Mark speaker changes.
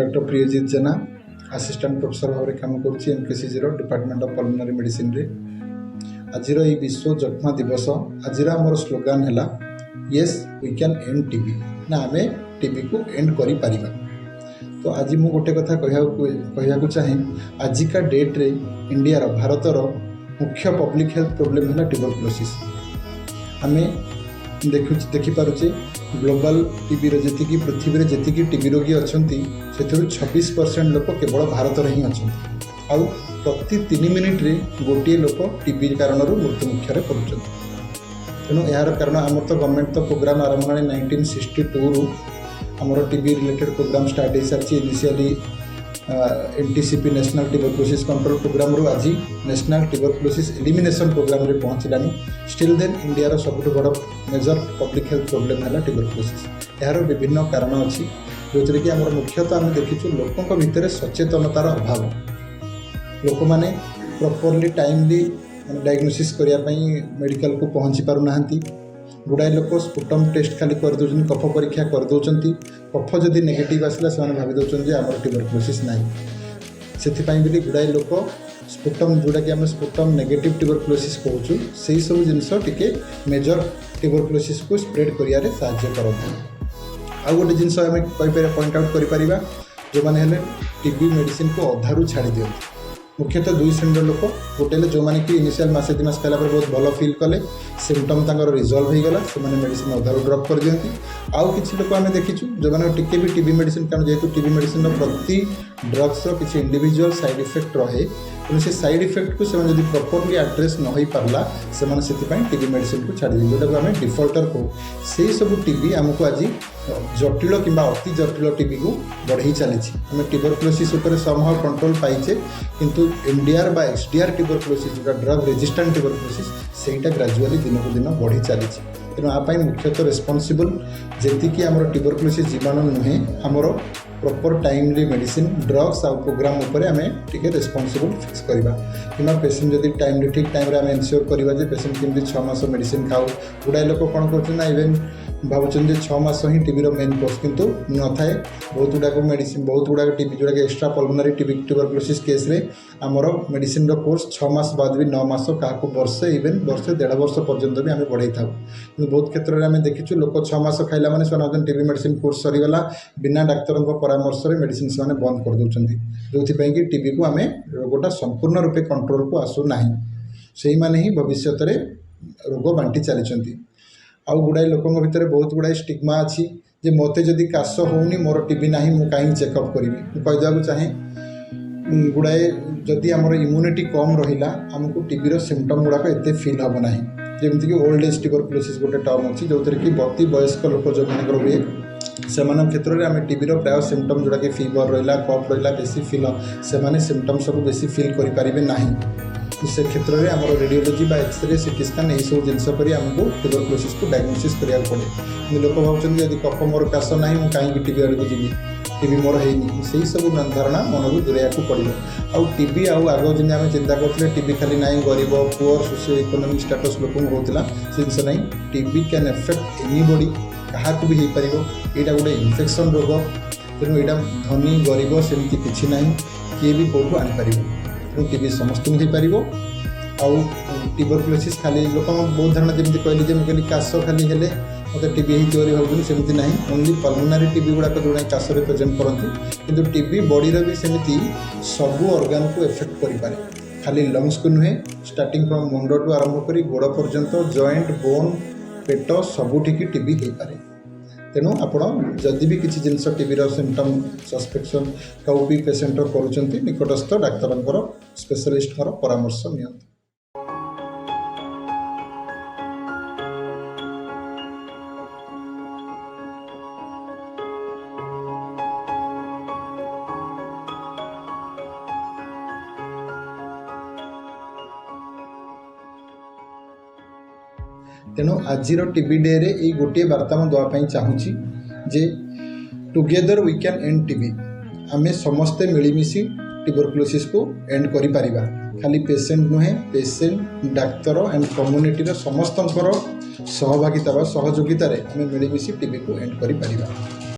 Speaker 1: Doctor Priyajit Jena assistant professor भाव में काम करुच्ची MKCG department of pulmonary medicine रे। आज विश्व जक्ष्मा दिवस आज आमर स्लोगान है yes we can end TB ना आम टीबी को एंड करि परिबा। तो आज मु गोटे कथा कहया चाहे आजिका डेट रे इंडिया भारतर मुख्य पब्लिक हेल्थ प्रोब्लेम है ट्यूबरकुलोसिस। आम देखिपारे ग्लोबल टीबी जी पृथ्वी में जी टीबी रोगी अच्छा से 26% लोक केवल भारत में ही अच्छा आउ प्रति 3 मिनिट रे गोटे लोक टीबी कारण मृत्यु मुख्य पड़ुं। तेणु यार कारण आमर तो गवर्नमेंट तो प्रोग्राम आरंभ 1962 रु आमर टीबी रिलेटेड प्रोग्राम स्टार्ट हो सारी। Initially NTCP national tuberculosis control programme रू आज नेशनल ट्यूबरकुलोसिस एलिमिनेशन प्रोग्राम रे पहुँचलानी। स्टिल देन इंडिया सबुठ बड़ मेजर पब्लिक हेल्थ प्रोब्लेम है ट्यूबरकुलोसिस। यार विभिन्न कारण अच्छी जो कि आम मुख्यतः आम देखीचु लोकों भितर सचेतनतार अभाव। लोक मैंने प्रॉपर्ली टाइमली डायग्नोसिस करने मेडिकल को पहुँची पारना। गुड़ाए लोक स्पुटम टेस्ट खाली करदे कफ परीक्षा करदे कफ जदि नेगेटिव आसला से भाविदे आम ट्यूबरकुलोसिस ना से गुड़ाए लोक स्पुटम जोटा कि आम स्पुटम नेगेटिव ट्यूबरकुलोसिस कहूँ से सब जिनस टिके मेजर ट्यूबरकुलोसिस को स्प्रेड करियारे साहाय्य करते। आउ गोटे जिनस आम पॉइंट आउट करिपरिबा जो माने हेले टीबी मेडिसिन को अधारू छाड़ी दियंती। मुख्यतः 2 श्रेणी लोक गोटे जो मैंने कि इनिशियल मसे 2 मास कहला बहुत भल फिल कले सिम्पटम तांकर रिजल्व हो गला से मेडिसिन अधारू ड्रप कर दियंती। आउ किछि लोक आम देखीचु जो मैंने टिके भी टीबी मेडिसिन कारण जेहेतु टीबी मेडिसिन प्रति ड्रग्स किसी इंडिविजुअल साइड इफेक्ट रहे तेणु से साइड इफेक्ट को जब प्रॉपर्ली एड्रेस न हो पारला से टीबी मेडिसिन को छाड़ी जोटा को आम डिफल्टर कहू से सब टीबी आमको आज जटिल कि अति जटिल टीबी को बढ़ई चली। आम ट्यूबरकुलोसिस समहाउ कंट्रोल पाइचे किंतु एमडीआर बा एक्सडीआर ट्यूबरकुलोसिस जो ड्रग रेजिस्टेंट ट्यूबरकुलोसिस सेटा ग्रेजुअली दिन को दिन बढ़ी चली। तेणु आप मुख्यतः रेस्पॉन्सिबल जी आम ट्यूबरकुलोसिस जीवाणु नुहे आमर प्रॉपर टाइमली मेडिसिन ड्रग्स आउ प्रोग्राम उपर आम टे रेस्पॉन्सिबल फिक्स करवा कि पेसेंट जब टाइमली ठीक टाइम आम एनश्योर करवा पेसेंट केमती 6 मास मेडिसिन खाऊ। गुड़ाए लोक कौन कर इवेन भावुं 6 मास ही टीबी मेन कोर्स किंतु न थाए बहुत गुड़ाक मेडिसिन बहुत गुड़ाक टीबी जोड़ा कि extra pulmonary TB tuberculosis case रे आमर मेडिसिन कोर्स 6 मास बाद भी 9 मास क्या वर्षे इवेन वर्षे 1.5 वर्ष पर्यंत भी आम बढ़ई था। बहुत क्षेत्र में आम देखीचु लोक 6 मास खाइला माने से टीबी मेडिसिन कोर्स सरीगला बिना डाक्तर परामर्श मेडिसिन से बंद कर दूसरी जो कि टीबी को आम रोगटा संपूर्ण रूपे कंट्रोल को आसूना से मैंने ही भविष्य में रोग बांटी चली। आउ गुड़ाए लोकों भितर बहुत गुड़ाए स्टिग्मा अच्छी जे मते जदि काश होनी मोर टीबी ना मुझे कहीं चेकअप करी कहीदेक चाहे गुड़ाए जदि आमर इम्यूनिटी कम रहा आमको टीबी सिम्पटम गुड़ाक एत फिल हम ना जमीक ओल्ड एज ट्यूबरकुलोसिस गोटे टर्म अच्छी जो कि अति वयस्क लोक जो मान हुए से क्षेत्र में आम टीबी प्राय सिम्पटम जोड़ा कि फीवर रहा कफ रहा बेसी फिल से सिम्पटम सब बेसी फिल करें ना से क्षेत्र में आम रेडियोलोजी बा एक्सरे सीटी स्कान यही सब जिनस आमको ट्यूबरकुलोसिस को डायग्नोसिस करा पड़े। लोक भावुं जब कफ मोर काश ना मुझे कहीं टीबी आड़ को जी टीबी मोर है से सब धारणा मन को दूरेया पड़ो। आउ टीबी आउ आग जमी आम चिंता करते टीबी खाली ना गरीब पुअर सोशियो इकोनॉमिक स्टेटस लोक होता से जिन ना टीबी कैन एफेक्ट एनीबॉडी क्या भी हो पार यहाँ गोटे इन्फेक्शन रोग। तेणु यहाँ धनी गरीब सेमती किसी ना किए भी कौटू आनीपर तेणु टीबी समस्त हो पार। आउ ट्यूबरकुलोसिस खाली लोक बहुत धारणा जमी कहली मुझे काश खाली हेले मतलब टीबी ही भावुँ सेमती ना ओनली पल्मोनरी टीबी गुड़ाक जो काश प्रेजेंट करती किंतु टीबी बॉडीर भी सेमती सबू ऑर्गन को एफेक्ट करें खाली लंग्स को नुहे स्टार्टिंग फ्रॉम मुंड टू आरंभ कर गोड़ पर्यंत जॉइंट बोन पेट सबुठिकी टीबी हो पाए। तेणु आपण जदि भी किसी जिनस टीबीर सिम्पटम सस्पेक्शन कौ भी पेसेंट करुँच निकटस्थ डाक्तर स्पेशलिस्ट परामर्श नियंतु। तेणु आज टीबी डे रे ये गोटे वार्ता मैं देवाई चाहूँगी जे together we can end TB आम समस्ते मिलमिशि ट्यूबरकुलोसिस को एंड करि परिबा। खाली पेसेंट नुहे पेसेंट डाक्तर एंड कम्युनिटी समस्त सहभागिता सहयोगितार आम मिलमिशि टीबी को एंड करि परिबा।